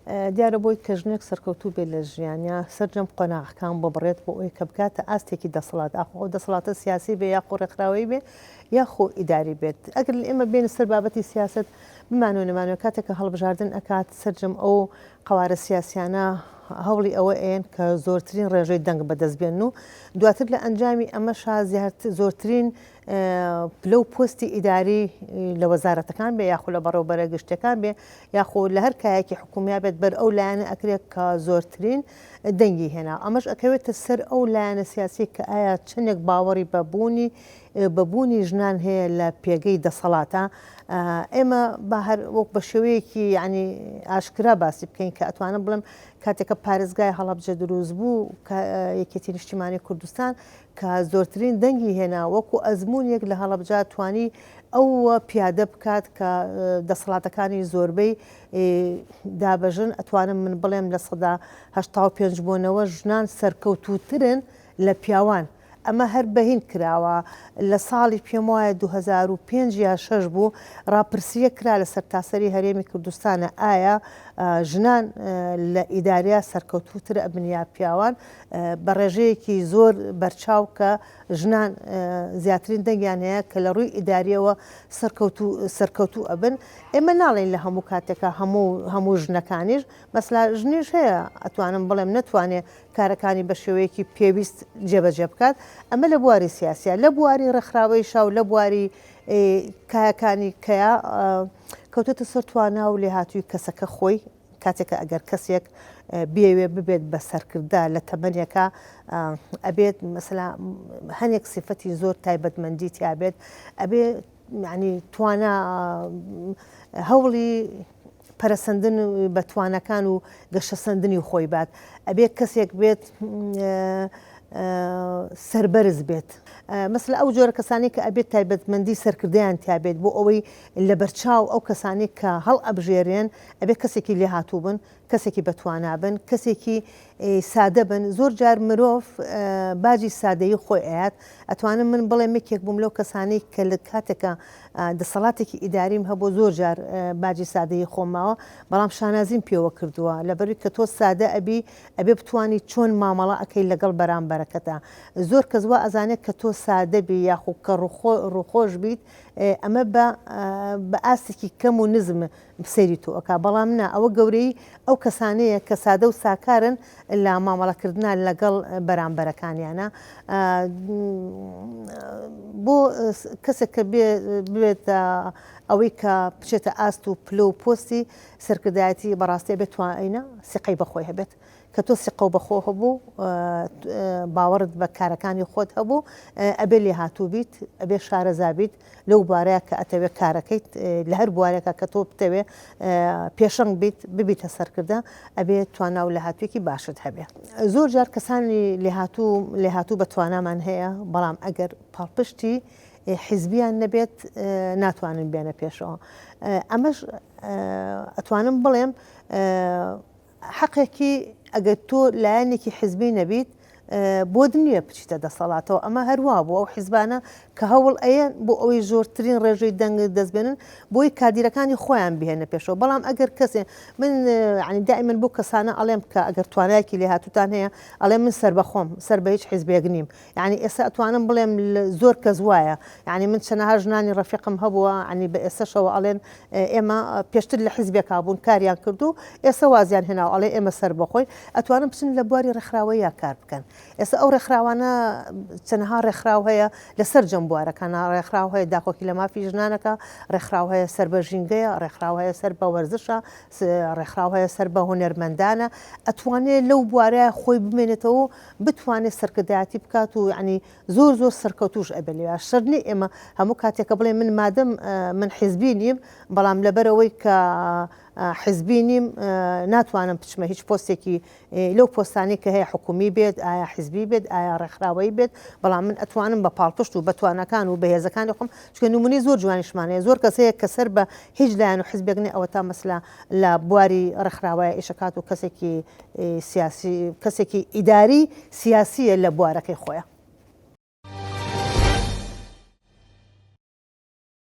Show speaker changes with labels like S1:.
S1: دیارە بۆی کە ژنێک سەرکەوتوو بێت لە ژیانیا سەررجەم قۆناغەکان ببڕێت بۆ ئەوی کە بکاتە ئاستێکی دەسەڵات ئاخۆ دەسەڵاتە سیاسی بێ یاخۆ ڕێکخراوەی بێ یاخۆ ئیداری بێت ئەگەر ئێمە بێنە سەر بابەتی سیاست بمانەوە نەمانەوە کاتێککە هەڵبژاردن ئەکات سەررجەم ئەو قوارە سیاسیانە هەوڵی ئەوە ئێن کە زۆرترین ڕێژەی دەنگ بەدەستبێن و دواتر لە ئەنجامی ئەمەشا زۆرترین پلە و پۆستی ئیداری لە وەزارەتەکان بێ یاخۆ لە بەڕێوەبەرە گشتەکان بێ یاخۆ لە هەر کایەکی حکوومیا بێت بەر ئەو لایەنە ئەکرێت کە زۆرترین دەنگی هێنا ئەمەش ئەکەوێتە سەر ئەو لایەنە سیاسی کە ئایا چندێک باوەڕی بەبوونی ژنان هەیە لە پێگەی دەسەڵاتە ئێمە وەک بە شێوەیەکی ینی ئاشکرا باسی بکەین کە ئەتوانم بڵم کاتێکە پارێزگای هەڵەبجە دروست بوو یەکێتی نیشتیمانی کوردستان کە زۆرترین دەنگی هێنا وەکو ئەزمونێک لە هەڵەبجە توانی ئەوە پیادە بکات کە دەسەڵاتەکانی زۆربەی دابەژن ئەتوانم من بڵێم لە سەدا 85 بۆنەوە ژنان سەرکەوتووترن لە پیاوان. ئەمە هەر بەهین کراوە لە ساڵی پێم وایە 2005 یا 6 بوو ڕاپرسیە کرا لە سەرتاسەری هەرێمی کوردستانە ئایا ژنان لە ئیداریا سەرکەوتووتر ئەبنیا پیاوان بە ڕێژەیەکی زۆر بەرچاو کە ژنان زیاترین دەنگیان هەیە کە لە ڕووی ئیداریەوە سەرکەوتوو ئەبن ئێمە ناڵێن لە هەموو کاتێکە هەموو ژنەکانیش مەسلا ژنیش هەیە ئەتوانم بڵێم نەتوانێت کارەکانی بە شێوەیەکی پێویست جێبەجێ بکات ئەمە لە بواری سیاسە لە بواری ڕێکخراوەی شاو لە بواری کایەکانی کەیە کەوتێتە سەر توانا و لێهاتووی کەسەکە خۆی کاتێکە ئەگەر کەسێک بێوێ ببێت بە سەرکردا لە تەمەنیەکە ئەبێت مەسەلا هەنێک سیفەتی زۆر تایبەتمەندی تیابێت ئەبێ ینی توانە هەوڵی پەرەسەندن بە توانەکان و گەشەسەندنی خۆی بات ئەبێ کەسێک بێت سەربەرز بێت مەسلا ئەو جۆرە کەسانی کە ئەبێت تایبەتمەندی سەرکردیان تیابێت بۆ ئەوەی لە بەرچاو ئەو کەسانی کە هەڵ ئەبژێرێن ئەبێت کەسێکی لێهاتوو بن کەسێکی بەتوانابن کەسێکی سادە بن زۆر جار مرۆڤ باجی سادەیی خۆی ئاات ئەتوانم من بڵێم یەکێک بووم لەو کەسانی کە لە کاتێکە دەسەڵاتێکی ئیداریم هەبوو زۆر جار باجی سادەیی خۆماوە بەڵام شانازیم پێوە کردووە لەبەروی کە تۆ سادە ئەبێ بتوانی چۆن مامەڵە ئەەکەی لەگەڵ بەرامبەرەکەتە زۆر کەس وا ئەزانێت کە تۆ سادە بی یاخو کە ڕوخۆش بیت ئەمە بە ئاستێکی کەم و نزم سەیری تۆ ئەکا بەڵام نا ئەوە گەورەی ئەو کەسانەیە کە سادە و ساکارن لە مامەڵەکردنا لەگەڵ بەرامبەرەکانیانە بۆ کەسێک کە بێت ئەوەی کە بچێتە ئاست و پلە و پۆستی سەرکردایەتی بەڕاستی بێت توانینە سقەی بەخۆی هەبێت کە تۆ سقە و بەخۆ هەبوو باوەڕت بە کارەکانی خۆت هەبوو ئەبێ لێ هاتوو بیت ئەبێ شارەزابیت لەو بارەیە کە ئەتەوێت کارەکەیت لە هەر بوارێکە کە تۆ بتەوێ پێشنگ بیت ببیتە سەرکردە ئەبێ توانا و لە هاتوویەکی باشت هەبێ زۆر جار کەسانی لێهاتوو بە توانامان هەیە بەڵام ئەگەر پاڵپشتی حیزبیان نەبێت ناتوانن بێنە پێشەوە ئەمەش ئەتوانم بڵێم حەقێکی ئەگەر تۆ لایەنێکی حیزبی نەبیت بۆ نییە بچیتە دەسەڵاتەوە ئەمە هەروە بۆ ئەو حیزبانە کە هەوڵ ئەیەن بۆ ئەوەی زۆرترین ڕێژەی دەنگ دەستبێنن بۆی کادیرەکانی خۆیان بهێنە پێشەوە بەڵام ئەگەر کەسێ من عنی دائیمەن بۆ کەسانە ئەڵێم کە ئەگەر توانایەکی لێ هاتوتان هەیە ئەڵێ من سەر بەخۆم سەر بە هیچ حیزبێک نیم یعنی ئێستا ئەتوانم بڵێم زۆر کەس وایە یعنی من چەنەها ژنانی ڕەفیقم هەبووە عنی بە ئێستاشەوە ئەڵێن ئێمە پێشتر لە حیزبێکا بوون کاریان کردو ئێستا وازیان هێنا ئەڵێ ئێمە سەر بەخۆی ئەتوانم بچن لە بواری ڕێکخراوەیە کار بکەن ئێستا ئەو ڕێکخراوانە چەنەها ڕێکخراو هەیە لەسەر جەمبوارەکانە ڕێکخراو هەیە داخۆکی لە مافی ژنانەکە ڕێکخراو هەیە سەر بە ژینگەیە ڕێکخراو هەیە سەر بە وەرزشە ڕێکخراو هەیە سەر بە هونەرمەندانە ئەتوانێت لەو بوارەیە خۆی بمێنێتەوە بتوانێت سەرکردایەتی بکات و ینی زۆر سەرکەوتوش ئەبێ لێ شەرنی ئێمە هەموو کاتێکە بڵێ من مادەم من حیزبی نیم بەڵام لەبەرەوەی کە حیزبی نیم ناتوانم بچمە هیچ پۆستێکی لەو پۆستانی کە هەیە حکومی بێت ئایا حیزبی بێت ئایا ڕێکخراوەی بێت بەڵام من ئەتوانم بە پاڵپشت و بەتوانەکان و بەهێزەکانی خۆم چکە نمونی زۆر جوانیشمانەیە زۆر کەسەیە کە سەر بە هیچ لایەن و حیزبێکنی ئەوە تا مەسلا لە بواری ڕێکخراوەیە ئیشەکات و کەسێکی سیاسی کەسێکی ئیداری سیاسیە لە بوارەکەی خۆیە